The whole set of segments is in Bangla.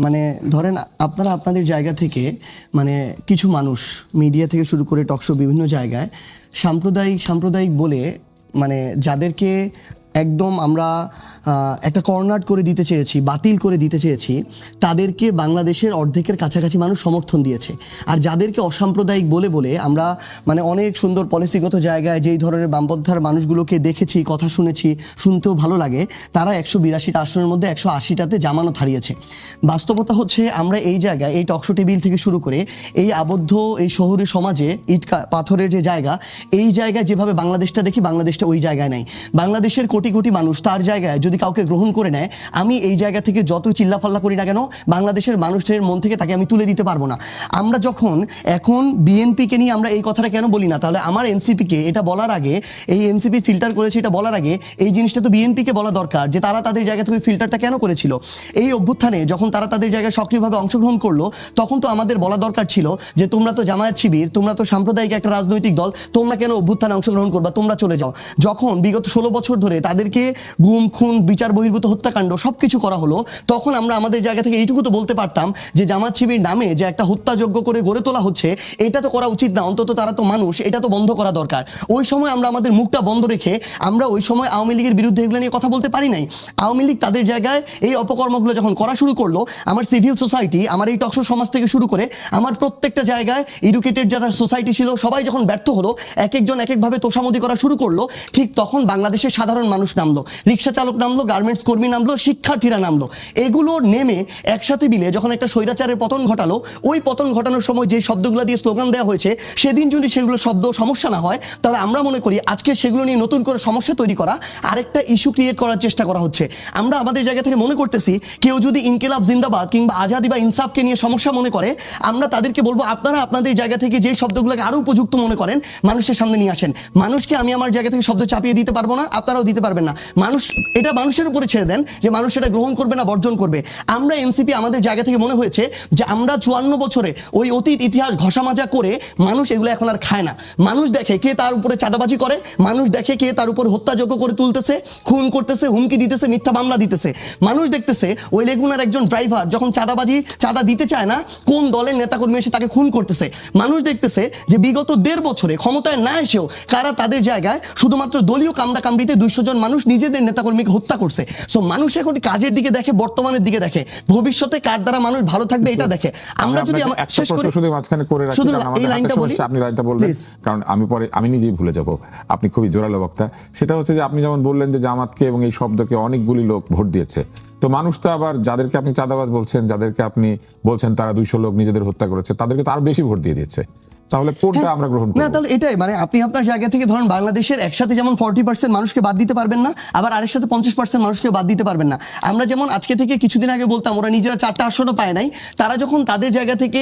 মানে ধরেন আপনারা আপনাদের জায়গা থেকে মানে কিছু মানুষ মিডিয়া থেকে শুরু করে টকশো বিভিন্ন জায়গায় সাম্প্রদায়িক বলে মানে যাদেরকে একদম আমরা একটা কর্নার করে দিতে চেয়েছি, বাতিল করে দিতে চেয়েছি, তাদেরকে বাংলাদেশের অর্ধেকের কাছাকাছি মানুষ সমর্থন দিয়েছে। আর যাদেরকে অসাম্প্রদায়িক বলে বলে আমরা মানে অনেক সুন্দর পলিসিগত জায়গায় যেই ধরনের বামপন্থার মানুষগুলোকে দেখেছি, কথা শুনেছি, শুনতেও ভালো লাগে, তারা 182টা আসনের মধ্যে 180টাতে জামানত হারিয়েছে। বাস্তবতা হচ্ছে আমরা এই জায়গায় এই টকশো টেবিল থেকে শুরু করে এই আবদ্ধ এই শহুরে সমাজে ইট পাথরের যে জায়গা, এই জায়গায় যেভাবে বাংলাদেশটা দেখি, বাংলাদেশটা ওই জায়গায় নাই। বাংলাদেশের কোটি কোটি মানুষ তার জায়গায় যদি কাউকে গ্রহণ করে নেয়, আমি এই জায়গা থেকে যতই চিল্লাফাল্লা করি না কেন, বাংলাদেশের মানুষের মন থেকে তাকে আমি তুলে দিতে পারবো না। আমরা যখন এখন বিএনপিকে নিয়ে আমরা এই কথাটা কেন বলি না, তাহলে আমার এনসিপিকে এটা বলার আগে, এই এনসিপি ফিল্টার করেছে এটা বলার আগে এই জিনিসটা তো বিএনপিকে বলা দরকার যে তারা তাদের জায়গা থেকে ফিল্টারটা কেন করেছিল। এই অভ্যুত্থানে যখন তারা তাদের জায়গায় সক্রিয়ভাবে অংশগ্রহণ করলো, তখন তো আমাদের বলা দরকার ছিল যে তোমরা তো জামায়াত শিবির, তোমরা তো সাম্প্রদায়িক একটা রাজনৈতিক দল, তোমরা কেন অভ্যুত্থানে অংশগ্রহণ করবা, তোমরা চলে যাও। যখন বিগত 16 বছর ধরে তাদেরকে গুম খুন বিচার বহির্ভূত হত্যাকাণ্ড সবকিছু করা হলো, তখন আমরা আমাদের জায়গা থেকে এইটুকু তো বলতে পারতাম যে জামাত শিবির নামে যে একটা হত্যাযজ্ঞ করে গড়ে তোলা হচ্ছে, এটা তো করা উচিত না, অন্তত তারা তো মানুষ, এটা তো বন্ধ করা দরকার। ওই সময় আমরা আমাদের মুখটা বন্ধ রেখে আমরা ওই সময় আওয়ামী লীগের বিরুদ্ধে এগুলো নিয়ে কথা বলতে পারি নাই। আওয়ামী লীগ তাদের জায়গায় এই অপকর্মগুলো যখন করা শুরু করলো, আমার সিভিল সোসাইটি, আমার এই টকশো সমাজ থেকে শুরু করে আমার প্রত্যেকটা জায়গায় এডুকেটেড যারা সোসাইটি ছিল, সবাই যখন ব্যর্থ হলো, এক একজন এক একভাবে তোষামোদি করা শুরু করলো, ঠিক তখন বাংলাদেশের সাধারণ মানুষ নামলো, রিক্সা চালক নামলো, গার্মেন্টস কর্মী নামলো, শিক্ষার্থীরা নামলো। এগুলো নেমে একসাথে মিলে যখন একটা স্বৈরাচারের পতন ঘটালো, ওই পতন ঘটানোর সময় যে শব্দগুলো দিয়ে স্লোগান দেওয়া হয়েছে, সেদিন যদি সেগুলো শব্দ সমস্যা না হয়, তাহলে আমরা মনে করি আজকে সেগুলো নিয়ে নতুন করে সমস্যা তৈরি করা, আরেকটা ইস্যু ক্রিয়েট করার চেষ্টা করা হচ্ছে। আমরা আমাদের জায়গা থেকে মনে করতেছি কেউ যদি ইনকিলাব জিন্দাবাদ কিংবা আজাদি বা ইনসাফকে নিয়ে সমস্যা মনে করে, আমরা তাদেরকে বলবো আপনারা আপনাদের জায়গা থেকে যে শব্দগুলোকে আরো উপযুক্ত মনে করেন মানুষের সামনে নিয়ে আসেন। মানুষকে আমি আমার জায়গা থেকে শব্দ চাপিয়ে দিতে পারবো না, আপনারাও দিতে পারবেন না। মানুষ এটা মানুষের উপরে ছেড়ে দেন যে মানুষ সেটা গ্রহণ করবে না বর্জন করবে। আমরা এনসিপি আমাদের জায়গা থেকে মনে হয়েছে যে আমরা 54 বছরে ওই অতীত ইতিহাস ঘষামাজা করে মানুষ এগুলো এখন আর খায় না। মানুষ দেখে কে তার উপরে চাঁদাবাজি করে, মানুষ দেখে কে তার উপর হত্যাযজ্ঞ করে তুলতেছে, খুন করতেছে, হুমকি দিতেছে, মিথ্যা মামলা দিতেছে। মানুষ দেখতেছে ওই লেগুনার একজন ড্রাইভার যখন চাঁদা দিতে চায় না, কোন দলের নেতাকর্মী এসে তাকে খুন করতেছে। মানুষ দেখতেছে যে বিগত 1.5 বছরে ক্ষমতায় না এসেও কারা তাদের জায়গায় শুধুমাত্র দলীয় কামড়াকামড়িতে 200 জন মানুষ নিজেদের নেতাকর্মীকে হত্যা করছে। সো মানুষ এখন কাজের দিকে দেখে, বর্তমানের দিকে দেখে, ভবিষ্যতে কার দ্বারা মানুষ ভালো থাকবে এটা দেখে। আমরা যদি শেষ করে শুধু মাঝখানে করে রাখি, এই লাইনটা বলি, আপনি লাইনটা বললেন কারণ আমি নিজেই ভুলে যাব। আপনি খুবই জোরালো বক্তা। সেটা হচ্ছে যে আপনি যেমন বললেন যে জামাতকে এবং এই শব্দকে অনেকগুলি লোক ভোট দিয়েছে, তো মানুষ তো আবার যাদেরকে আপনি চাঁদাবাজ বলছেন, যাদেরকে আপনি বলছেন তারা 200 লোক নিজেদের হত্যা করেছে, তাদেরকে তো আরো বেশি ভোট দিয়ে দিচ্ছে। তাহলে কোনটা আমরা গ্রহণ করব? না, তাহলে এটাই মানে আপনি আপনার জায়গা থেকে ধরুন বাংলাদেশের একসাথে যেমন 40% মানুষকে বাদ দিতে পারবেন না, আবার আরেকসাথে 50% মানুষকে বাদ দিতে পারবেন না। আমরা যেমন আজকে থেকে কিছুদিন আগে বলতাম ওরা নিজেরা 4টা আসনও পায় নাই, তারা যখন তাদের জায়গা থেকে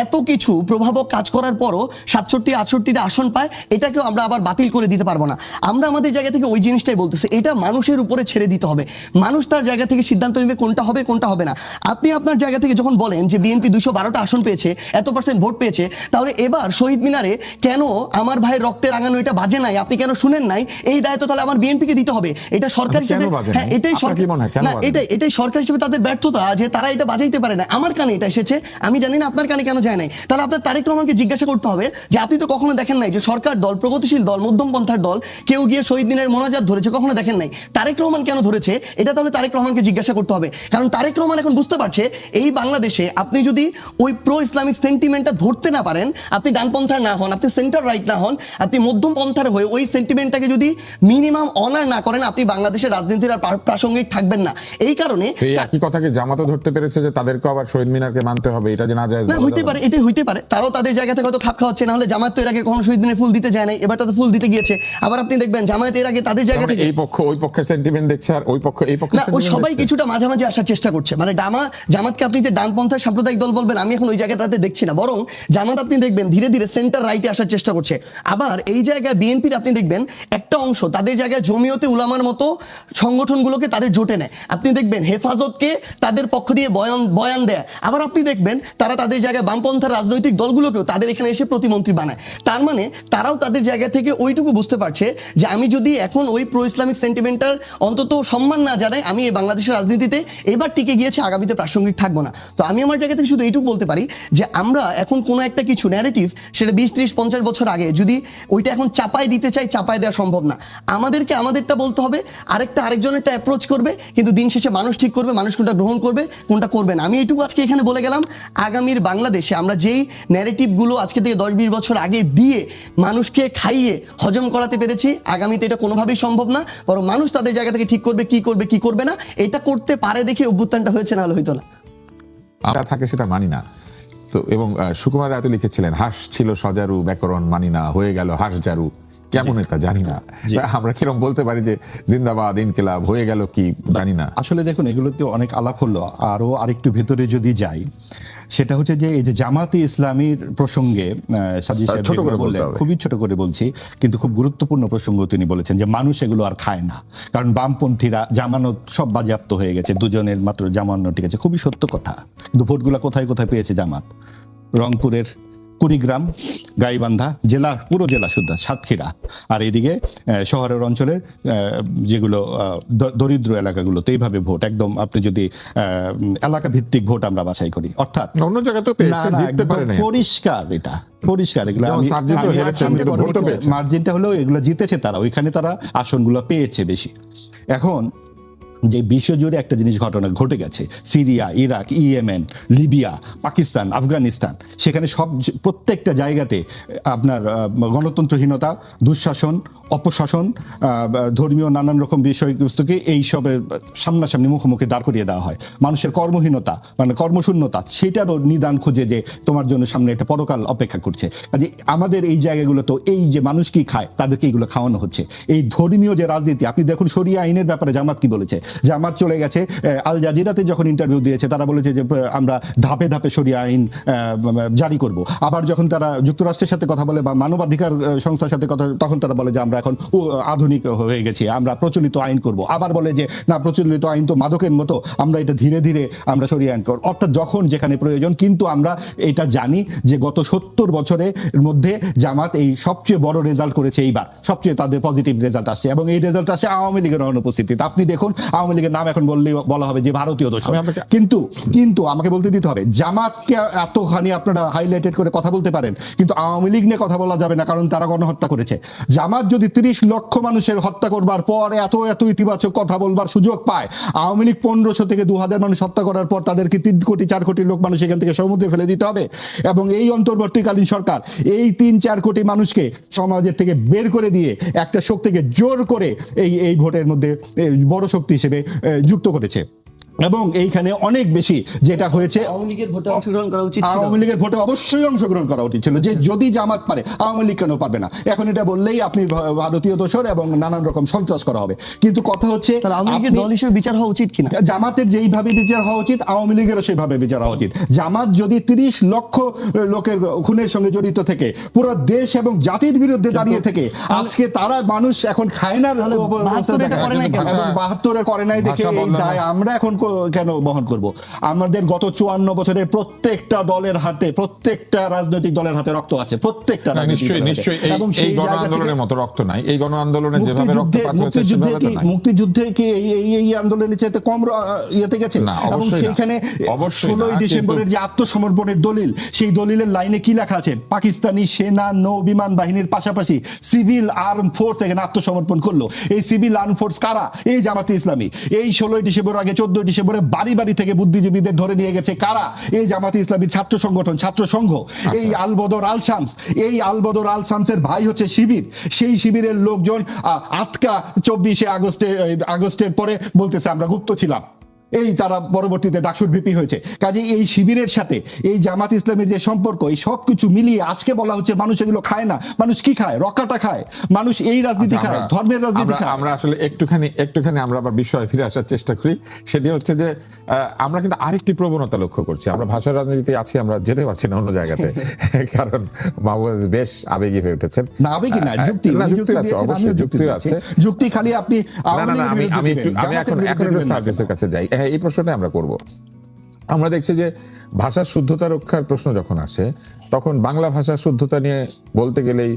এত কিছু প্রভাবক কাজ করার পরও 67-68টা আসন পায়, এটাকেও আমরা আবার বাতিল করে দিতে পারবো না। আমরা আমাদের জায়গা থেকে ওই জিনিসটাই বলতেছি, এটা মানুষের উপরে ছেড়ে দিতে হবে। মানুষ তার জায়গা থেকে সিদ্ধান্ত নেবে কোনটা হবে কোনটা হবে না। আপনি আপনার জায়গা থেকে যখন বলেন যে বিএনপি 212টা আসন পেয়েছে, এত % ভোট পেয়েছে, তাহলে এবার শহীদ মিনারে কেন আমার ভাইয়ের রক্তে রাঙানো এটা বাজে নাই, আপনি কেন শুনেন নাই, এই দায়িত্ব তাহলে আমার বিএনপিকে দিতে হবে। এটা সরকার হিসেবে, হ্যাঁ এটাই সরকার হিসেবে তাদের ব্যর্থতা যে তারা এটা বাজাইতে পারে না। আমার কানে এটা এসেছে, আমি জানি না আপনার কানে কেন যায় নাই। তাহলে আপনার তারেক রহমানকে জিজ্ঞাসা করতে হবে যে আপনি তো কখনো দেখেন নাই যে সরকার দল, প্রগতিশীল দল, মধ্যমপন্থার দল কেউ গিয়ে শহীদ মিনারের মোনাজাত ধরেছে, কখনো দেখেন নাই। তারেক রহমান কেন ধরেছে এটা তাহলে তারেক রহমানকে জিজ্ঞাসা করতে হবে। কারণ তারেক রহমান এখন বুঝতে পারছে এই বাংলাদেশে আপনি যদি ওই প্রো ইসলামিক সেন্টিমেন্টটা ধরতে না পারেন, আপনি ডানপন্থার না হন, আপনি সেন্টার রাইট না হন, আপনি মধ্যম পন্থার হয়ে ওই সেন্টিমেন্টটাকে যদি মিনিমাম অনার না করেন, আপনি বাংলাদেশের রাজনীতির আর প্রাসঙ্গিক থাকবেন না। এই কারণে এই একই কথাকে জামাতও ধরতে পেরেছে যে তাদেরকে আবার শহীদ মিনারকে মানতে হবে, এটা যে না যায় না হইতে পারে, এটাই হইতে পারে। তারাও তাদের জায়গা থেকে হয়তো খাপ খাওয়াচ্ছে, না হলে জামাত তো এর আগে কখনো শহীদ মিনারে ফুল দিতে যায় নাই, এবার তাদের ফুল দিতে গিয়েছে। আবার আপনি দেখবেন জামাত এর আগে তাদের জায়গা থেকে এই পক্ষ ওই পক্ষের সেন্টিমেন্ট দেখছে আর ওই পক্ষ এই পক্ষের না, ওই সবাই কিছুটা মাঝামাঝি আসার চেষ্টা করছে। মানে জামাতকে আপনি যে ডানপন্থার সাম্প্রদায়িক দল বলবেন, আমি এখন ওই জায়গাটাতে দেখছি না। বরং জামাত আপনি দেখবেন ধীরে ধীরে ধীরে সেন্টার রাইটে আসার চেষ্টা করছে। আবার এই জায়গায় বিএনপির আপনি দেখবেন একটা অংশ তাদের জায়গায় জমিয়তে উলামার মতো সংগঠনগুলোকে তাদের জোটে নেয়। আপনি দেখবেন হেফাজতকে তাদের পক্ষ দিয়ে বয়ান দেয়। আবার আপনি দেখবেন তারা তাদের জায়গায় বামপন্থার রাজনৈতিক দলগুলোকেও তাদের এখানে এসে প্রতিমন্ত্রী বানায়। তার মানে তারাও তাদের জায়গা থেকে ওইটুকু বুঝতে পারছে যে আমি যদি এখন ওই প্রো ইসলামিক সেন্টিমেন্টার অন্তত সম্মান না জানাই, আমি এই বাংলাদেশের রাজনীতিতে এবার টিকে গিয়েছে, আগামীতে প্রাসঙ্গিক থাকবো না। তো আমি আমার জায়গা থেকে শুধু এইটুকু বলতে পারি যে আমরা এখন কোনো একটা কিছু ন্যারেটিভ, সেটা 20, 30, 50 বছর আগে যদি ওইটা এখন চাপায় দিতে চাই, চাপায় দেওয়া সম্ভব না। আমাদেরকে আমাদেরটা বলতে হবে, আরেকজনেরটা অ্যাপ্রোচ করবে, কিন্তু দিন শেষে মানুষ ঠিক করবে মানুষ কোনটা গ্রহণ করবে কোনটা করবে না। আমি এইটুকু আজকে এখানে বলে গেলাম, আগামীর বাংলাদেশে আমরা যেই ন্যারেটিভগুলো আজকে থেকে 10-20 বছর আগে দিয়ে মানুষকে খাইয়ে হজম করাতে পেরেছি, আগামীতে এটা কোনোভাবেই সম্ভব না। বরং মানুষ তাদের জায়গা থেকে ঠিক করবে কি করবে কি করবে না। এটা করতে পারে দেখে অভ্যুত্থানটা হয়েছে, না হলে হইতো না। আমরা থাকে সেটা মানি না তো। এবং সুকুমার রায় তো লিখেছিলেন, হাঁস ছিল সজারু ব্যাকরণ মানি না, হয়ে গেল হাঁস জারু। কেমন এটা জানি না, আমরা কিরকম বলতে পারি যে জিন্দাবাদ ইনকিলাব হয়ে গেল কি জানি না। আসলে দেখুন, এগুলোতে অনেক আলাপ হলো। আরো আরেকটু ভেতরে যদি যাই, সেটা হচ্ছে যে এই যে জামাতে ইসলামীর প্রসঙ্গে সাজিদ সাহেব ছোট করে বললেন, খুবই ছোট করে বলছি, কিন্তু খুব গুরুত্বপূর্ণ প্রসঙ্গ তিনি বলেছেন যে মানুষ এগুলো আর খায় না, কারণ বামপন্থীরা জামানত সব বাজেয়াপ্ত হয়ে গেছে, দুজনের মাত্র জামানত ঠিক আছে। খুবই সত্য কথা। কিন্তু ভোটগুলো কোথায় কোথায় পেয়েছে জামাত? রংপুরের কুড়িগ্রাম, গাইবান্ধা জেলা, পুরো জেলা শুদ্ধ, সাতক্ষীরা, আর এইদিকে শহরের অঞ্চলের যেগুলো দরিদ্র এলাকাগুলোতে এইভাবে ভোট একদম, আপনি যদি এলাকা ভিত্তিক ভোট আমরা বাছাই করি, অর্থাৎ অন্য জায়গায় তো পেয়েছে, জিততে পারে না। পরিষ্কার, এটা পরিষ্কার। এগুলো মার্জিনটা হলেও এগুলো জিতেছে তারা, ওইখানে তারা আসনগুলো পেয়েছে বেশি। এখন যে বিশ্বজুড়ে একটা জিনিস ঘটে গেছে, Syria, Iraq, Yemen, Libya, Pakistan, Afghanistan, সেখানে প্রত্যেকটা জায়গাতে আপনার গণতন্ত্রহীনতা, দুঃশাসন, অপশাসন, ধর্মীয় নানান রকম বিষয়বস্তুকে এইসবের সামনাসামনি মুখোমুখি দাঁড় করিয়ে দেওয়া হয়। মানুষের কর্মহীনতা, মানে কর্মশূন্যতা, সেটারও নিদান খুঁজে যে তোমার জন্য সামনে একটা পরকাল অপেক্ষা করছে। কাজে আমাদের এই জায়গাগুলো তো এই যে মানুষ কি খায় তাদেরকে এইগুলো খাওয়ানো হচ্ছে। এই ধর্মীয় যে রাজনীতি, আপনি দেখুন শরিয়া আইনের ব্যাপারে জামাত কি বলেছে। জামাত চলে গেছে আল জাজিরাতে যখন ইন্টারভিউ দিয়েছে, তারা বলেছে যে আমরা ধাপে ধাপে শরিয়া আইন জারি করব। আবার যখন তারা যুক্তরাষ্ট্রের সাথে কথা বলে বা মানবাধিকার সংস্থার সাথে কথা, তখন তারা বলে যে আমরা এখন আধুনিক হয়ে গেছি, আমরা প্রচলিত আইন করব। আবার বলে যে না, প্রচলিত আইন তো মাদকের মতো, আমরা এটা ধীরে ধীরে আমরা শরিয়া আইন করব। অর্থাৎ যখন যেখানে প্রয়োজন। কিন্তু আমরা এটা জানি যে গত 70 বছরের মধ্যে জামাত এই সবচেয়ে বড় রেজাল্ট করেছে, এইবার সবচেয়ে তাদের পজিটিভ রেজাল্ট আসছে, এবং এই রেজাল্ট আসে আওয়ামী লীগের অনুপস্থিতিতে। আপনি দেখুন, আওয়ামী লীগের নাম এখন বলা হবে যে ভারতীয় দোষর, কিন্তু আমাকে বলতে দিতে হবে, জামাতকে এতখানি আপনারা হাইলাইটেড করে কথা বলতে পারেন, কিন্তু আওয়ামী লীগ নিয়ে কথা বলা যাবে না, কারণ তারা গণহত্যা করেছে। জামাত যদি 30 লক্ষ মানুষের হত্যা করবার পর এত ইতিবাচক কথা বলবার সুযোগ পায়, আওয়ামী লীগ 1500 থেকে 2000 মানুষ হত্যা করার পর তাদেরকে 3 কোটি 4 কোটি লোক মানুষ এখান থেকে সমুদ্রে ফেলে দিতে হবে। এবং এই অন্তর্বর্তীকালীন সরকার এই 3-4 কোটি মানুষকে সমাজের থেকে বের করে দিয়ে একটা শক্তিকে জোর করে এই ভোটের মধ্যে বড় শক্তি হিসেবে যুক্ত করেছে। এবং এইখানে অনেক বেশি যেটা হয়েছে, আওয়ামী লীগের ভোটে অংশগ্রহণ করা উচিত ছিল। আওয়ামী লীগের ভোটে অবশ্যই অংশগ্রহণ করা উচিত ছিল, যে যদি জামাত পারে আওয়ামী লীগ কেন পারবে না। এখন এটা বললেই আপনি ভারতীয় দোষর এবং নানান রকম সন্ত্রাস করা হবে। কিন্তু কথা হচ্ছে আওয়ামী লীগের দল হিসেবে বিচার হওয়া উচিত কিনা? জামাতের যেইভাবে বিচার হওয়া উচিত, আওয়ামী লীগেরও সেইভাবে বিচার হওয়া উচিত। জামাত যদি 30 লক্ষ লোকের খুনের সঙ্গে জড়িত থেকে, পুরো দেশ এবং জাতির বিরুদ্ধে দাঁড়িয়ে থেকে, আজকে তারা মানুষ এখন খায় না, 72-এর করে নাই দেখে এই দায় আমরা এখন কেন বহন করব? আমাদের গত 54 বছরের প্রত্যেকটা দলের হাতে, প্রত্যেকটা রাজনৈতিক দলের হাতে রক্ত আছে, প্রত্যেকটা নিশ্চয়ই এই গণ আন্দোলনের মতো রক্ত নাই। এই গণ আন্দোলনে যেভাবে রক্তপাত হয়েছে মুক্তিযুদ্ধে কি এই আন্দোলনের চাইতে কম ইয়েতে গেছে? এবং সেইখানে 16 ডিসেম্বরের যে আত্মসমর্পণের দলিল, সেই দলিলের লাইনে কি লেখা আছে? পাকিস্তানি সেনা নৌ বিমান বাহিনীর পাশাপাশি সিভিল আর্ম ফোর্স এখানে আত্মসমর্পণ করলো। এই সিভিল আর্ম ফোর্স কারা? এই জামাতে ইসলামী। এই 16 ডিসেম্বর আগে 14 ডিসেম্বরে বাড়ি বাড়ি থেকে বুদ্ধিজীবীদের ধরে নিয়ে গেছে কারা? এই জামাতে ইসলামীর ছাত্র সংগঠন, ছাত্র সংঘ। এই আলবদর আল শামস, এই আলবদর আল শামসের ভাই হচ্ছে শিবির। সেই শিবিরের লোকজন আজকা 24 আগস্টের পরে বলতেছে আমরা গুপ্ত ছিলাম। এই তারা পরবর্তীতে ডাকসুর ভিপি হয়েছে। কাজে এই শিবিরের সাথে এই জামাত ইসলামের যে সম্পর্ক, এই সব কিছু মিলিয়ে আজকে বলা হচ্ছে মানুষ এগুলো খায় না। মানুষ কি খায়? রকাটা খায়। মানুষ এই রাজনীতি খায়, ধর্মের রাজনীতি খায়। আমরা আসলে একটুখানি আমরা আবার বিষয়ে ফিরে আসার চেষ্টা করি। সেটি হচ্ছে যে আমরা কিন্তু আরেকটি প্রবণতা লক্ষ্য করছি। আমরা ভাষার রাজনীতিতে আছি, আমরা যেতে পারছি না অন্য জায়গাতে, কারণ মাহবুব বেশ আবেগী হয়ে উঠেছেন। না আবেগী না, যুক্তি আছে, অবশ্যই যুক্তি আছে। যুক্তি খালি আপনি আমি এখন একটু সার্ভিসের কাছে যাই। হ্যাঁ, এই প্রশ্নটা আমরা করব। আমরা দেখছি যে ভাষার শুদ্ধতা রক্ষার প্রশ্ন যখন আসে, তখন বাংলা ভাষার শুদ্ধতা নিয়ে বলতে গেলেই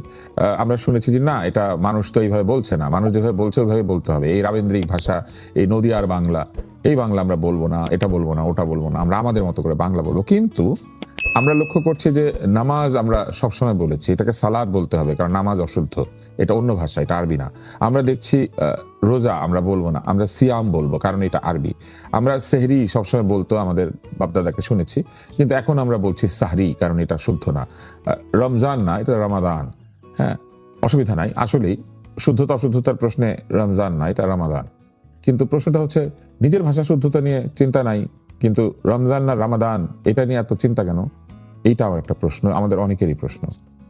আমরা শুনেছি যে না, এটা মানুষ তো এইভাবে বলছে না, মানুষ যেভাবে বলছে ওইভাবে বলতে হবে। এই রাবেন্দ্রিক ভাষা, এই নদিয়ার বাংলা, এই বাংলা আমরা বলবো না, এটা বলবো না, ওটা বলবো না, আমরা আমাদের মতো করে বাংলা বলবো। কিন্তু আমরা লক্ষ্য করছি যে নামাজ আমরা সবসময় বলেছি এটাকে সালাত বলতে হবে, কারণ নামাজ অশুদ্ধ, এটা অন্য ভাষা, এটা আরবি না। আমরা দেখছি রোজা আমরা বলবো না, আমরা সিয়াম বলবো, কারণ এটা আরবি। আমরা সেহরি সবসময় বলতো, আমাদের বাপদাদাকে শুনেছি, কিন্তু এখন আমরা বলছি সাহরি, কারণ এটা শুদ্ধ না। রমজান না, এটা রামাদান। হ্যাঁ, অসুবিধা নাই। আসলেই শুদ্ধতা অশুদ্ধতার প্রশ্নে রমজান না, এটা রামাদান। কিন্তু প্রশ্নটা হচ্ছে নিজের ভাষা শুদ্ধতা নিয়ে চিন্তা নাই, কিন্তু রমজান না রামাদান এটা নিয়ে এত চিন্তা কেন? এইটাও একটা প্রশ্ন, আমাদের অনেকেরই প্রশ্ন,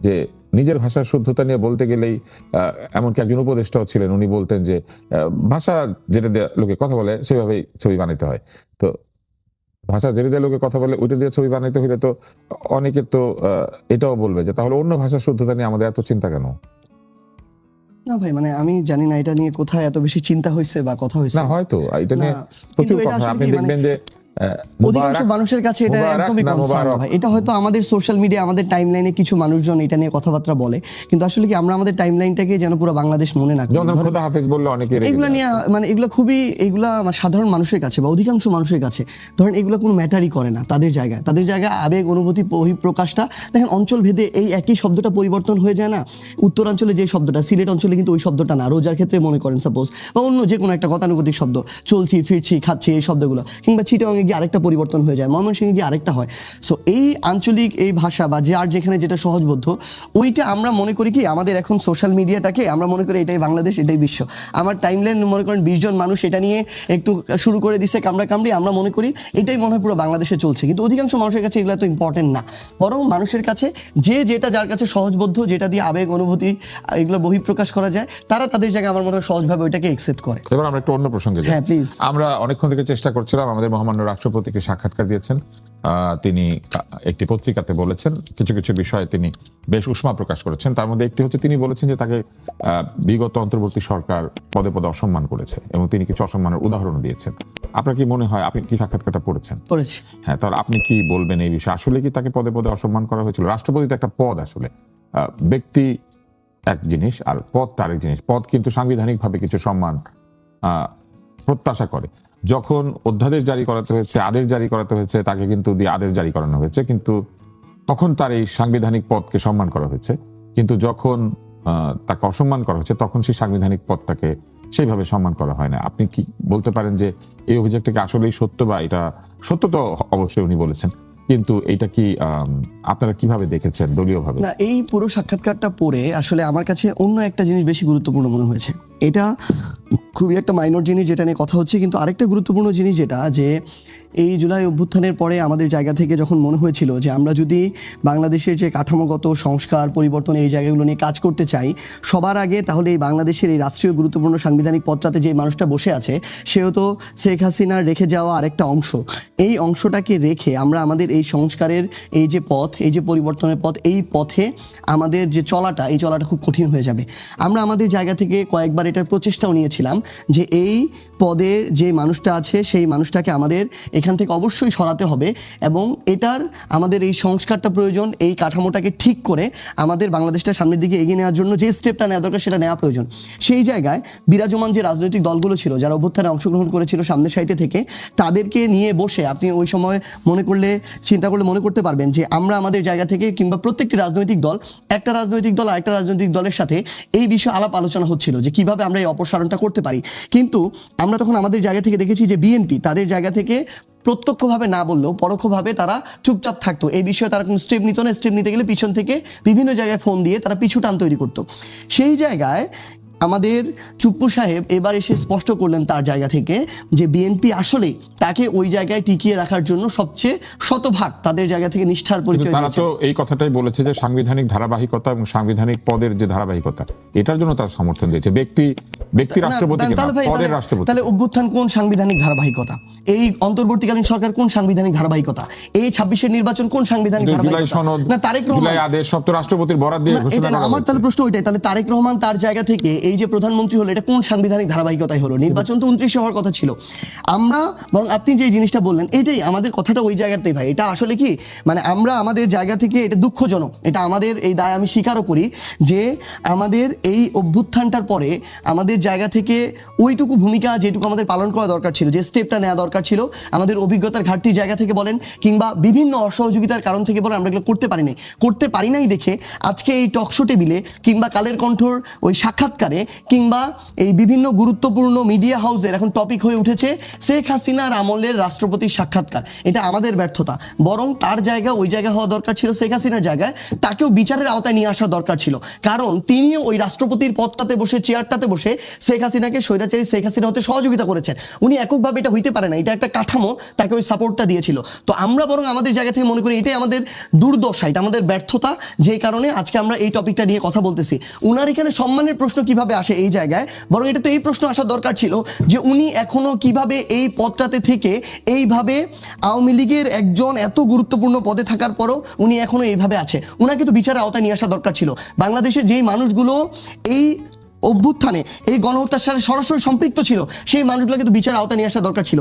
যে নিজের ভাষার শুদ্ধতা নিয়ে বলতে গেলেই এমনকি একজন উপদেষ্টাও ছিলেন, উনি বলতেন যে ভাষা যেটা দিয়ে লোকে কথা বলে সেভাবেই ছবি বানাইতে হয়। তো ভাষা যেটা দিয়ে লোকে কথা বলে ওইটা দিয়ে ছবি বানাইতে হলে তো অনেকে তো এটাও বলবে যে তাহলে অন্য ভাষার শুদ্ধতা নিয়ে আমাদের এত চিন্তা কেন? না ভাই, মানে আমি জানি না এটা নিয়ে কোথায় এত বেশি চিন্তা হয়েছে বা কথা হয়েছে। না, হয়তো এটা নিয়ে না, প্রচুর কিন্তু এটা কথা। আসলে আপনি কি, দেখবেন যে অধিকাংশ মানুষের কাছে এটা একদমই কনসার্ন না ভাই। এটা হয়তো আমাদের সোশ্যাল মিডিয়া, আমাদের টাইমলাইনে কিছু মানুষজন এটা নিয়ে কথাবার্তা বলে, কিন্তু আসলে কি আমরা আমাদের টাইমলাইনটাকে যেন পুরো বাংলাদেশ মনে না করি। যেমন খোদা হাফেজ বললে অনেকে রেগে এগুলো যায়। নিয়ে মানে এগুলো খুবই, এগুলা আমার সাধারণ মানুষের কাছে বা অধিকাংশ মানুষের কাছে ধরেন এগুলো কোনো ম্যাটারই করে না তাদের জায়গায় আবেগ অনুভূতি বহিঃপ্রকাশটা দেখেন অঞ্চল ভেদে এই একই শব্দটা পরিবর্তন হয়ে যায় না। উত্তরাঞ্চলে যে শব্দটা, সিলেট অঞ্চলে কিন্তু ওই শব্দটা না। রোজার ক্ষেত্রে মনে করেন সাপোজ, বা অন্য যে কোনো একটা গতানুগতিক শব্দ, চলছি ফিরছি খাচ্ছি, এই শব্দগুলো, কিংবা চিটাগাংয়ে গিয়ে আরেকটা পরিবর্তন হয়ে যায়, ময়মনসিংহে গিয়ে আরেকটা হয়। সো এই আঞ্চলিক এই ভাষা বা যার যেখানে যেটা সহজবোধ্য, ওইটা আমরা মনে করি কি আমাদের এখন সোশ্যাল মিডিয়াটাকে আমরা মনে করি এটাই বাংলাদেশ, এটাই বিশ্ব। আমার টাইমলাইন মনে করেন 20 জন মানুষ এটা নিয়ে একটু শুরু করে দিছে কামড়ি, আমরা মনে করি এটাই মনে হয় পুরো বাংলাদেশে চলছে। কিন্তু অধিকাংশ মানুষের কাছে এগুলো তো ইম্পর্টেন্ট না, বরং মানুষের কাছে যে যেটা যার কাছে সহজবোধ্য, যেটা দিয়ে আবেগ অনুভূতি এগুলো বহিঃপ্রকাশ করা যায়, তারা তাদের জায়গায় আমার মনে হয় সহজভাবে ওইটাকে একসেপ্ট করে। এবার আমরা একটু অন্য প্রসঙ্গে যাই। হ্যাঁ, প্লিজ। আমরা অনেকক্ষণ থেকে চেষ্টা করছিলাম, আমাদের মহামান্য রাষ্ট্রপতিকে সাক্ষাৎকার দিয়েছেন, তিনি একটি পত্রিকাতে বলেছেন কিছু কিছু বিষয়ে তিনি বেশ উষ্মা প্রকাশ করেছেন। তার মধ্যে একটি হচ্ছে তিনি বলেছেন যে তাকে বিগত অন্তর্বর্তী সরকার পদে পদে অসম্মান করেছে এবং তিনি কিছু অসম্মানের উদাহরণ দিয়েছেন। আপনার কি মনে হয়, আপনি কি সাক্ষাৎকারটা পড়েছেন? করেছি। হ্যাঁ, তাহলে আপনি কি বলবেন এই বিষয়ে? আসলে কি তাকে পদে পদে অসম্মান করা হয়েছিল? রাষ্ট্রপতি তো একটা পদ, আসলে ব্যক্তি এক জিনিস আর পদ তো আরেক জিনিস। পদ কিন্তু সাংবিধানিকভাবে কিছু সম্মান প্রত্যাশা করে। যখন অধ্যাদেশ জারি করাতে হয়েছে, আদেশ জারি করাতে হয়েছে, তাকে কিন্তু দিয়ে আদেশ জারি করানো হয়েছে, কিন্তু তখন তার এই সাংবিধানিক পদকে সম্মান করা হয়েছে। কিন্তু যখন তাকে অসম্মান করা হয়েছে, তখন সেই সাংবিধানিক পদটাকে সেইভাবে সম্মান করা হয় না। আপনি কি বলতে পারেন যে এই অভিযোগটা কি আসলেই সত্য? বা এটা সত্য তো অবশ্যই উনি বলেছেন, কিন্তু এটা কি আপনারা কিভাবে দেখেছেন দলীয়ভাবে? না, এই পুরো সাক্ষাৎকারটা পড়ে আসলে আমার কাছে অন্য একটা জিনিস বেশি গুরুত্বপূর্ণ মনে হয়েছে। এটা খুবই একটা মাইনর জিনিস যেটা নিয়ে কথা হচ্ছে, কিন্তু আরেকটা গুরুত্বপূর্ণ জিনিস যেটা, যে এই জুলাই অভ্যুত্থানের পরে আমাদের জায়গা থেকে যখন মনে হয়েছিল যে আমরা যদি বাংলাদেশের যে কাঠামোগত সংস্কার পরিবর্তন এই জায়গাগুলো নিয়ে কাজ করতে চাই সবার আগে, তাহলে এই বাংলাদেশের এই রাষ্ট্রীয় গুরুত্বপূর্ণ সাংবিধানিক পদটাতে যে মানুষটা বসে আছে সেও তো শেখ হাসিনার রেখে যাওয়া আরেকটা অংশ। এই অংশটাকে রেখে আমরা আমাদের এই সংস্কারের এই যে পথ, এই যে পরিবর্তনের পথ, এই পথে আমাদের যে চলাটা, এই চলাটা খুব কঠিন হয়ে যাবে। আমরা আমাদের জায়গা থেকে কয়েকবার এটার প্রচেষ্টাও নিয়েছিলাম যে এই পদের যে মানুষটা আছে সেই মানুষটাকে আমাদের এখান থেকে অবশ্যই সরাতে হবে, এবং এটার আমাদের এই সংস্কারটা প্রয়োজন। এই কাঠামোটাকে ঠিক করে আমাদের বাংলাদেশটা সামনের দিকে এগিয়ে নেওয়ার জন্য যে স্টেপটা নেওয়া দরকার সেটা নেওয়া প্রয়োজন। সেই জায়গায় বিরাজমান যে রাজনৈতিক দলগুলো ছিল যারা অভ্যুত্থানে অংশগ্রহণ করেছিল সামনের সারিতে থেকে, তাদেরকে নিয়ে বসে আপনি ওই সময় চিন্তা করলে মনে করতে পারবেন যে আমরা আমাদের জায়গা থেকে, কিংবা প্রত্যেকটি রাজনৈতিক দল, একটা রাজনৈতিক দল আরেকটা রাজনৈতিক দলের সাথে এই বিষয়ে আলাপ আলোচনা হচ্ছিল যে কিভাবে আমরা এই অপসারণটা করতে পারি। কিন্তু আমরা তখন আমাদের জায়গা থেকে দেখেছি যে বিএনপি তাদের জায়গা থেকে প্রত্যক্ষভাবে না বললেও পরোক্ষভাবে তারা চুপচাপ থাকতো। এই বিষয়ে তারা কোনো স্টেপ নিত না। স্টেপ নিতে গেলে পিছন থেকে বিভিন্ন জায়গায় ফোন দিয়ে তারা পিছু টান তৈরি করতো। সেই জায়গায় আমাদের চুপ্পু সাহেব এবার এসে স্পষ্ট করলেন তার জায়গা থেকে যে বিএনপি আসলে তাকে ওই জায়গায় টিকিয়ে রাখার জন্য সবচেয়ে শতভাগ তাদের জায়গা থেকে নিষ্ঠার কিন্তু পরিচয় তারা দিয়েছে। তো এই কথাটাই বলেছে যে সাংবিধানিক ধারাবাহিকতা এবং সাংবিধানিক পদের যে ধারাবাহিকতা, এটার জন্য তারা সমর্থন দিয়েছে। ব্যক্তি না, রাষ্ট্রপতিকে না, তাহলে ভাই, পদের তাহলে- রাষ্ট্রপতি। তাহলে অভ্যুত্থান কোন সাংবিধানিক ধারাবাহিকতা? এই অন্তর্বর্তীকালীন সরকার কোন সাংবিধানিক ধারাবাহিকতা? এই 26-এর নির্বাচন কোন সাংবিধানিক জুলাই ধারাবাহিকতা? সনদ, না, তারেক রহমান, জুলাই আদেশ সব তো রাষ্ট্রপতির বরাদ দিয়ে না, ঘোষণা এটা না, করা আমার হয়েছে। তাহলে প্রশ্ন ওইটাই, তাহলে তারেক রহমান তার জায়গা থেকে এই যে প্রধানমন্ত্রী হলো, এটা কোন সাংবিধানিক ধারাবাহিকতায় হলো? নির্বাচন তো 29 হওয়ার কথা ছিল। আমরা বরং আপনি যে জিনিসটা বললেন এটাই আমাদের কথাটা ওই জায়গাতেই ভাই, এটা আসলে কি মানে আমরা আমাদের জায়গা থেকে এটা দুঃখজনক, এটা আমাদের এই দায় আমি স্বীকারও করি যে আমাদের এই অভ্যুত্থানটার পরে আমাদের জায়গা থেকে ওইটুকু ভূমিকা যেটুকু আমাদের পালন করা দরকার ছিল, যে স্টেপটা নেওয়া দরকার ছিল, আমাদের অভিজ্ঞতার ঘাটতির জায়গা থেকে বলেন কিংবা বিভিন্ন অসহযোগিতার কারণ থেকে বলেন, আমরা এগুলো করতে পারি নাই দেখে আজকে এই টকশো টেবিলে কিংবা কালের কণ্ঠর ওই সাক্ষাৎকারে কিংবা এই বিভিন্ন গুরুত্বপূর্ণ মিডিয়া হাউসের এখন টপিক হয়ে উঠেছে শেখ হাসিনার আমলের রাষ্ট্রপতির সাক্ষাৎকার। এটা আমাদের ব্যর্থতা, বরং তার জায়গা ওই জায়গা হওয়া দরকার ছিল শেখ হাসিনার জায়গায়, তাকেও বিচারের আওতায় নিয়ে আসা দরকার ছিল, কারণ তিনিও ওই রাষ্ট্রপতির পদটাতে বসে চেয়ারটাতে বসে শেখ হাসিনাকে স্বৈরাচারী শেখ হাসিনা হতে সহযোগিতা করেছেন। উনি এককভাবে এটা হইতে পারে না, এটা একটা কাঠামো তাকে ওই সাপোর্টটা দিয়েছিল। তো আমরা বরং আমাদের জায়গা থেকে মনে করি এটাই আমাদের দুর্দশা, এটা আমাদের ব্যর্থতা, যেই কারণে আজকে আমরা এই টপিকটা নিয়ে কথা বলতেছি। উনার এখানে সম্মানের প্রশ্ন কিভাবে আসে এই জায়গায়, বরং এটা তো এই প্রশ্ন আসা দরকার ছিল যে উনি এখনো কিভাবে এই পদটাতে থেকে এইভাবে আওয়ামী লীগের একজন এত গুরুত্বপূর্ণ পদে থাকার পরও উনি এখনো এইভাবে আছে। উনাকে তো বিচারের আওতায় নিয়ে আসা দরকার ছিল। বাংলাদেশে যেই মানুষগুলো এই অভ্যুত্থানে এই গণহত্যার সাথে সরাসরি সম্পৃক্ত ছিল সেই মানুষগুলোকে তো বিচার আওতায় নিয়ে আসা দরকার ছিল।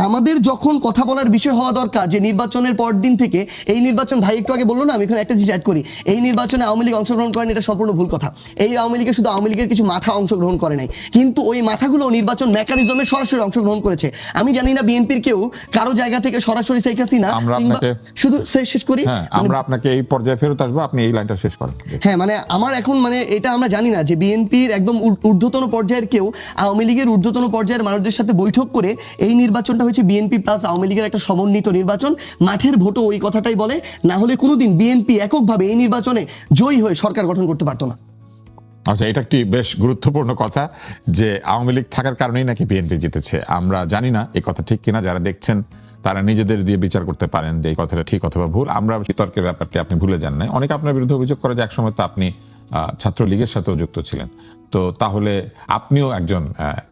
আমাদের যখন কথা বলার বিষয় হওয়া দরকার যে নির্বাচনের পর দিন থেকে এই নির্বাচন, ভাই একটু আগে বললো না, আমি এখানে একটা জিনিস অ্যাড করি, এই নির্বাচনে আওয়ামী লীগ অংশগ্রহণ করেন, এটা সম্পূর্ণ ভুল কথা। এই আওয়ামী লীগের শুধু আওয়ামী লীগের কিছু মাথা অংশগ্রহণ করে নাই, কিন্তু ওই মাথাগুলো নির্বাচন মেকানিজমে সরাসরি অংশগ্রহণ করেছে। আমি জানি না বিএনপির কেউ কারো জায়গা থেকে সরাসরি শেখ হাসিনা আমরা কিংবা আপনাকে- শুধু শেষ করি, হ্যাঁ, আমরা আপনাকে এই পর্যায়ে ফেরত আসবো, আপনি এই লাইনটা শেষ করেন। হ্যাঁ মানে আমার এখন মানে এটা আমরা জানি না যে বিএনপির একদম ঊর্ধ্বতন পর্যায়ের কেউ আওয়ামী লীগের ঊর্ধ্বতন পর্যায়ের মানুষদের সাথে বৈঠক করে এই নির্বাচনটা হচ্ছে বিএনপি প্লাস আওয়ামী লীগের একটা সমন্বিত নির্বাচন, মাঠের ভোটও ওই কথাটাই বলে, না হলে কোনোদিন বিএনপি এককভাবে এই নির্বাচনে জয়ী হয়ে সরকার গঠন করতে পারতো না। আচ্ছা, এটা একটি বেশ গুরুত্বপূর্ণ কথা যে আওয়ামী লীগ থাকার কারণেই নাকি বিএনপি জিতেছে। আমরা জানি না এই কথা ঠিক কিনা, যারা দেখছেন তারা নিজেদের দিয়ে বিচার করতে পারেন যে এই কথাটা ঠিক অথবা ভুল। আমরা বিতর্কের ব্যাপারটি আপনি ভুলে যান নাই। অনেকে আপনার বিরুদ্ধে অভিযোগ করে যে একসময় তো আপনি ছাত্রলীগের সাথেও যুক্ত ছিলেন, তো তাহলে আপনিও একজন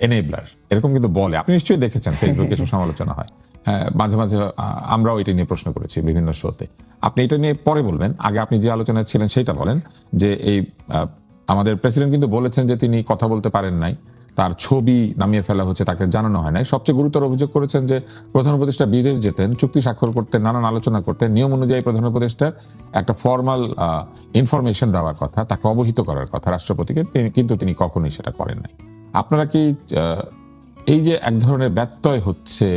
এনেবলার, এরকম কিন্তু বলে। আপনি নিশ্চয়ই দেখেছেন ফেসবুকে এসব সমালোচনা হয়। হ্যাঁ, মাঝে মাঝে আমরাও এটা নিয়ে প্রশ্ন করেছি বিভিন্ন শোতে। আপনি এটা নিয়ে পরে বলবেন, আগে আপনি যে আলোচনায় ছিলেন সেটা বলেন যে এই আমাদের প্রেসিডেন্ট কিন্তু বলেছেন যে তিনি কথা বলতে পারেন নাই, তার ছবি নামিয়ে ফেলা হচ্ছে, তাকে জানানো হয় নাই। সবচেয়ে গুরুতর অভিযোগ করেছেন যে প্রধান উপদেষ্টা বিদেশ যেতেন, চুক্তি স্বাক্ষর করতেন, নানান আলোচনা করতেন, নিয়ম অনুযায়ী প্রধান উপদেষ্টার একটা ফর্মাল ইনফরমেশন দেওয়ার কথা, তাকে অবহিত করার কথা রাষ্ট্রপতিকে, কিন্তু তিনি কখনোই সেটা করেন নাই। আপনারা কি এই যে এক ধরনের ব্যত্যয় হচ্ছে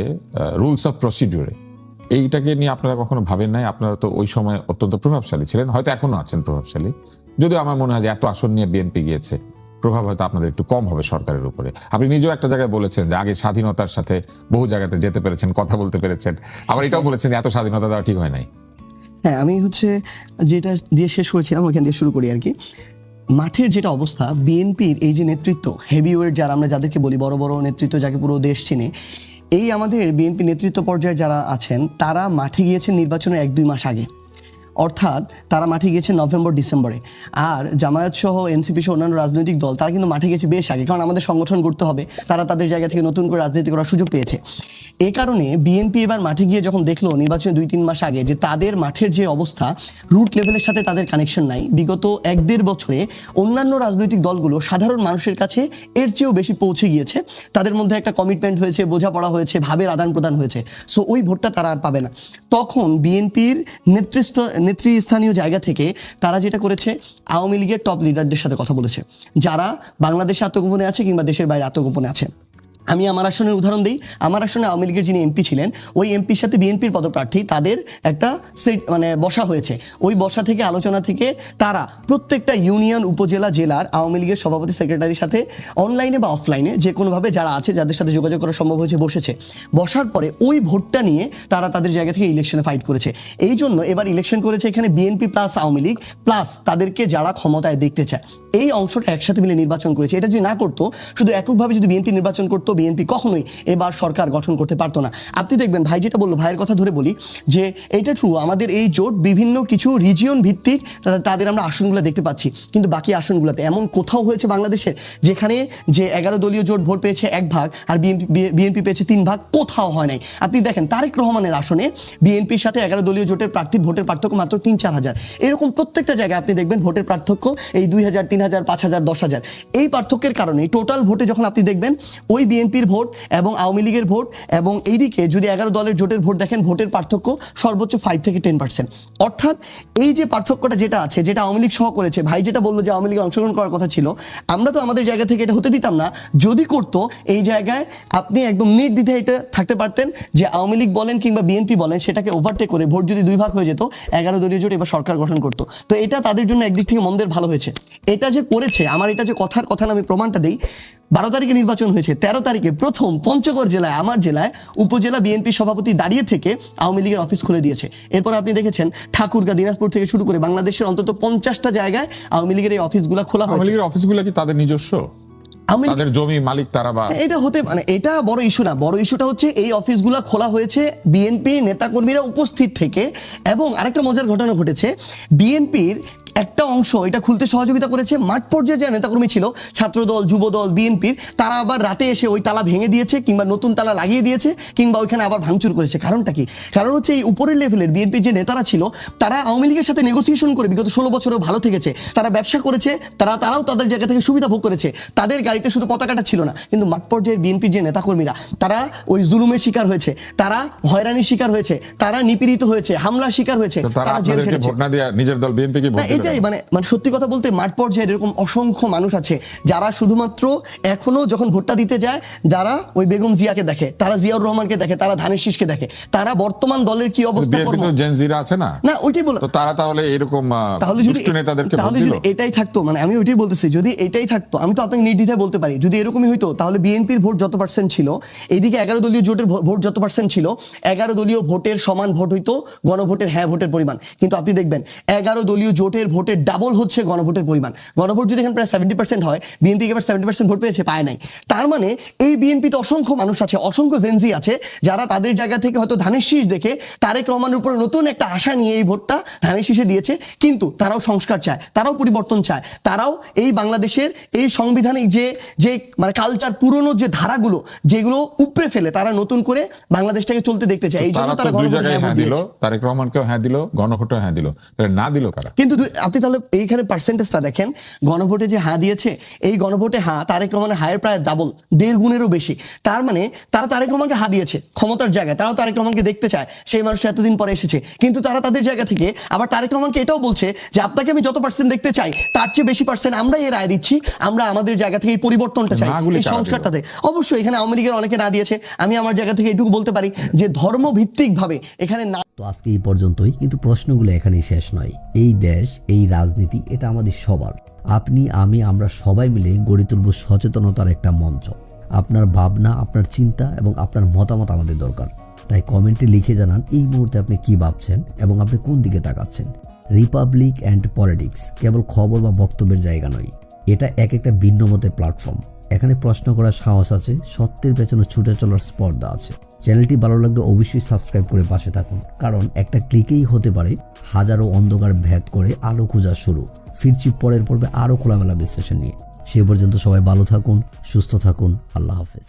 রুলস অফ প্রসিডিউরে, এইটাকে নিয়ে আপনারা কখনো ভাবেন নাই? আপনারা তো ওই সময় অত্যন্ত প্রভাবশালী ছিলেন, হয়তো এখনো আছেন প্রভাবশালী, যদিও আমার মনে হয় যে এত আসন নিয়ে বিএনপি গিয়েছে, প্রভাব হয়তো আপনাদের একটু কম হবে সরকারের উপরে। আপনি নিজেও একটা জায়গায় বলেছেন যে আগে স্বাধীনতার সাথে বহু জায়গাতে যেতে পেরেছেন, কথা বলতে পেরেছেন, আবার এটাও বলেছেন যে এত স্বাধীনতা দেওয়া ঠিক হয় নাই। হ্যাঁ, আমি হচ্ছে যেটা দিয়ে শেষ করেছিলাম ওইখান দিয়ে শুরু করি আর কি। মাঠের যেটা অবস্থা, বিএনপির এই যে নেতৃত্ব, হেভিওয়েট যারা আমরা যাদেরকে বলি, বড় বড় নেতৃত্ব যাকে পুরো দেশ চিনে, এই আমাদের বিএনপি নেতৃত্ব পর্যায়ে যারা আছেন তারা মাঠে গিয়েছেন নির্বাচনের 1-2 মাস আগে, অর্থাৎ তারা মাঠে গিয়েছে নভেম্বর ডিসেম্বরে। আর জামায়াত সহ এনসিপি সহ অন্যান্য রাজনৈতিক দল তারা কিন্তু মাঠে গেছে বেশ আগে, কারণ আমাদের সংগঠন করতে হবে, তারা তাদের জায়গা থেকে নতুন করে রাজনীতি করার সুযোগ পেয়েছে। এই কারণে বিএনপি এবার মাঠে গিয়ে যখন দেখলো নির্বাচনের 2-3 মাস আগে যে তাদের মাঠের যে অবস্থা, রুট লেভেলের সাথে তাদের কানেকশন নাই, বিগত 1-1.5 বছরে অন্যান্য রাজনৈতিক দলগুলো সাধারণ মানুষের কাছে এর চেয়েও বেশি পৌঁছে গিয়েছে, তাদের মধ্যে একটা কমিটমেন্ট হয়েছে, বোঝাপড়া হয়েছে, ভাবের আদান প্রদান হয়েছে, সো ওই ভোটটা তারা আর পাবে না। তখন বিএনপির নেতৃস্থানীয় জায়গা থেকে তারা যেটা করেছে, আওয়ামী লীগের টপ লিডারদের সাথে কথা বলেছে, যারা বাংলাদেশে আত্মগোপনে আছে কিংবা দেশের বাইরে আত্মগোপনে আছে। আমি আমার আসনের উদাহরণ দিই। আমার আসনে আওয়ামী লীগের যিনি এমপি ছিলেন, ওই এমপির সাথে বিএনপির পদপ্রার্থী তাদের একটা সিট মানে বসা হয়েছে। ওই বসা থেকে আলোচনা থেকে তারা প্রত্যেকটা ইউনিয়ন, উপজেলা, জেলার আওয়ামী লীগের সভাপতি, সেক্রেটারির সাথে অনলাইনে বা অফলাইনে যে কোনোভাবে যারা আছে, যাদের সাথে যোগাযোগ করা সম্ভব হয়েছে, বসেছে। বসার পরে ওই ভোটটা নিয়ে তারা তাদের জায়গা থেকে ইলেকশনে ফাইট করেছে। এই জন্য এবার ইলেকশন করেছে এখানে BNP plus Awami League plus তাদেরকে যারা ক্ষমতায় দেখতে চায়, এই অংশটা একসাথে মিলে নির্বাচন করেছে। এটা যদি না করতো, শুধু এককভাবে যদি বিএনপি নির্বাচন করতো, বিএনপি কখনোই এবার সরকার গঠন করতে পারতো না। আপনি দেখবেন ভাই যেটা বললো, ভাইয়ের কথা ধরে বলি যে এটা ট্রু, আমাদের এই জোট বিভিন্ন কিছু রিজিয়ন ভিত্তিক তাদের আমরা আসনগুলো দেখতে পাচ্ছি, কিন্তু বাকি আসনগুলোতে এমন কোথাও হয়েছে বাংলাদেশের যেখানে যে 11 দলীয় জোট ভোট পেয়েছে 1 ভাগ আর বিএনপি পেয়েছে 3 ভাগ? কোথাও হয় নাই। আপনি দেখেন তারেক রহমানের আসনে বিএনপির সাথে 11 দলীয় জোটের প্রার্থীর ভোটের পার্থক্য মাত্র 3-4 হাজার। এরকম প্রত্যেকটা জায়গায় আপনি দেখবেন ভোটের পার্থক্য এই 2000, 3000, 5000, 10,000। এই পার্থক্যের কারণে টোটাল ভোটে যখন আপনি দেখবেন ওই বিএনপির ভোট এবং আওয়ামী লীগের ভোট এবং এইদিকে যদি 11 দলের জোটের ভোট দেখেন, ভোটের পার্থক্য সর্বোচ্চ 5 থেকে 10%। অর্থাৎ এই যে পার্থক্যটা যেটা আছে, যেটা আওয়ামী লীগ সহ করেছে, ভাই যেটা বললো যে আওয়ামী লীগের অংশগ্রহণ করার কথা ছিল, আমরা তো আমাদের জায়গা থেকে এটা হতে দিতাম না। যদি করতো, এই জায়গায় আপনি একদম নির্দ্বিধায় এটা থাকতে পারতেন যে আওয়ামী লীগ বলেন কিংবা বিএনপি বলেন, সেটাকে ওভারটেক করে ভোট যদি 2 ভাগ হয়ে যেত, 11 দলীয় জোট এবার সরকার গঠন করতো। তো এটা তাদের জন্য একদিক থেকে মন্দের ভালো হয়েছে। এটা যে করেছে, আমার এটা যে কথার কথা না, আমি প্রমাণটা দিই। 12 তারিখে নির্বাচন হয়েছে, 13 তারিখে প্রথম পঞ্চগড় জেলায়, আমার জেলায় উপজেলা বিএনপি সভাপতি দাঁড়িয়ে থেকে আওয়ামী লীগের অফিস খুলে দিয়েছে। এরপর আপনি দেখেছেন ঠাকুরগাঁ, দিনাজপুর থেকে শুরু করে বাংলাদেশের অন্তত 50টা জায়গায় আওয়ামী লীগের এই অফিসগুলো খোলা আওয়ামী হয়েছে। লীগের অফিসগুলো কি তাদের নিজস্ব? তাদের জমি মালিক তারা? বা এটা হতে মানে এটা বড় ইস্যু না। বড় ইস্যুটা হচ্ছে এই অফিসগুলো খোলা হয়েছে বিএনপি নেতাকর্মীরা উপস্থিত থেকে। এবং আরেকটা মজার ঘটনা ঘটেছে, বিএনপির একটা অংশ এটা খুলতে সহযোগিতা করেছে। মাঠ পর্যায়ে যারা নেতাকর্মী ছিল, ছাত্রদল, যুবদল, বিএনপির, তারা আবার রাতে এসে ওই তালা ভেঙে দিয়েছে কিংবা নতুন তালা লাগিয়ে দিয়েছে কিংবা ওইখানে আবার ভাঙচুর করেছে। কারণটা কি? কারণ হচ্ছে এই উপরের লেভেলের বিএনপির যে নেতারা ছিল, তারা আওয়ামী লীগের সাথে নেগোসিয়েশন করে বিগত 16 বছরেও ভালো থেকেছে, তারা ব্যবসা করেছে, তারাও তাদের জায়গা থেকে সুবিধা ভোগ করেছে। তাদের গাড়িতে শুধু পতাকাটা ছিল না, কিন্তু মাঠ পর্যায়ের বিএনপির যে নেতাকর্মীরা, তারা ওই জুলুমের শিকার হয়েছে, তারা হয়রানির শিকার হয়েছে, তারা নিপীড়িত হয়েছে, হামলার শিকার হয়েছে, তারা জেল খেটেছে। ভোট না দিয়ে নিজের দল বিএনপিকে ভোট দিল। এটাই মানে সত্যি কথা বলতে মাঠ পর্যায়ে এরকম অসংখ্য মানুষ আছে যারা শুধুমাত্র এখনো যখন ভোটটা দিতে যায়, যারা ওই বেগম জিয়াকে দেখে, তারা জিয়াউর রহমানকে দেখে, তারা ধানের শীষকে দেখে, তারা বর্তমান দলের কি অবস্থা বিএনপি তো জেনজিরা আছে না? না, ওইটাই বলো। তো তারা তাহলে এরকম তাহলে যদি নেতাদেরকে ভোট তাহলে দিল? যদি এটাই থাকতো, মানে আমি ওইটাই বলতেছি, যদি এটাই থাকতো, আমি তো আপনাকে নির্দ্বিধায় বলতে পারি, যদি এরকমই হইতো তাহলে বিএনপির ভোট যত % ছিল, এইদিকে 11 দলীয় জোটের ভোট যত % ছিল, 11 দলীয় ভোটের সমান ভোট হইতো গণভোটের হ্যাঁ ভোটের পরিমাণ। কিন্তু আপনি দেখবেন 11 দলীয় জোটের ভোটের ডাবল হচ্ছে গণভোটের পরিমাণ। গণভোট যদি এখানে প্রায় 70% হয়, বিএনপি এবার 70% ভোট পেয়েছে, পায় নাই। তার মানে এই বিএনপিতে অসংখ্য মানুষ আছে, অসংখ্য জেনজি আছে, যারা তাদের জায়গা থেকে হয়তো ধানের শীষ দেখে তারেক রহমানের উপরে নতুন একটা আশা নিয়ে এই ভোটটা ধানের শীষে দিয়েছে। কিন্তু তারাও সংস্কার চায়, তারাও পরিবর্তন চায়, তারাও এই বাংলাদেশের এই সাংবিধানিক যে মানে কালচার, পুরনো যে ধারাগুলো, যেগুলো উপড়ে ফেলে তারা নতুন করে বাংলাদেশটাকে চলতে দেখতে চায়। এই জন্য তারা দুই জায়গায় হ্যাঁ দিল, তারেক রহমানকেও হ্যাঁ দিল, গণভোটেও হ্যাঁ দিল, না দিল কারা? কিন্তু আপনি তাহলে এইখানে পার্সেন্টেজটা দেখেন, গণভোটে যে হ্যাঁ দিয়েছে, এই গণভোটে হ্যাঁ তারেক রহমানের হায়ের প্রায় ডাবল, 1.5 গুণেরও বেশি। তার মানে তারা তারেক রহমানকে হ্যাঁ দিয়েছে ক্ষমতার জায়গায়, তারাও তারেক রহমানকে দেখতে চায়, সেই মানুষ এতদিন পরে এসেছে। কিন্তু তারা তাদের জায়গা থেকে আবার তারেক রহমানকে এটাও বলছে যে আপনাকে আমি যত % দেখতে চাই, তার চেয়ে বেশি % আমরা এই রায় দিচ্ছি, আমরা আমাদের জায়গা থেকে এই পরিবর্তনটা চাই, এই সংস্কারটাতে। অবশ্যই এখানে আওয়ামী লীগের অনেকে না দিয়েছে। আমি আমার জায়গা থেকে এটুকু বলতে পারি যে ধর্মভিত্তিক ভাবে এখানে না। তো আজকে এই পর্যন্তই, কিন্তু প্রশ্নগুলো এখানেই শেষ নয়। এই দেশ, এই রাজনীতি, এটা আমাদের সবার। আপনি, আমি, আমরা সবাই মিলে গড়ে তুলব সচেতনতার একটা মঞ্চ। আপনার ভাবনা, আপনার চিন্তা এবং আপনার মতামত আমাদের দরকার। তাই কমেন্টে লিখে জানান এই মুহূর্তে আপনি কি ভাবছেন এবং আপনি কোন দিকে তাকাচ্ছেন। রিপাবলিক অ্যান্ড পলিটিক্স কেবল খবর বা বক্তব্যের জায়গা নয়, এটা একটা ভিন্ন মতের প্ল্যাটফর্ম। এখানে প্রশ্ন করার সাহস আছে, সত্যের পেছনে ছুটে চলার স্পর্ধা আছে। চ্যানেলটি ভালো লাগলে অবশ্যই সাবস্ক্রাইব করে পাশে থাকুন, কারণ একটা ক্লিকেই হতে পারে হাজারো অন্ধকার ভেদ করে আলো খোঁজা শুরু। ফিরছি পরের পর্বে আরও খোলামেলা বিশ্লেষণ নিয়ে। সে পর্যন্ত সবাই ভালো থাকুন, সুস্থ থাকুন। আল্লাহ হাফেজ।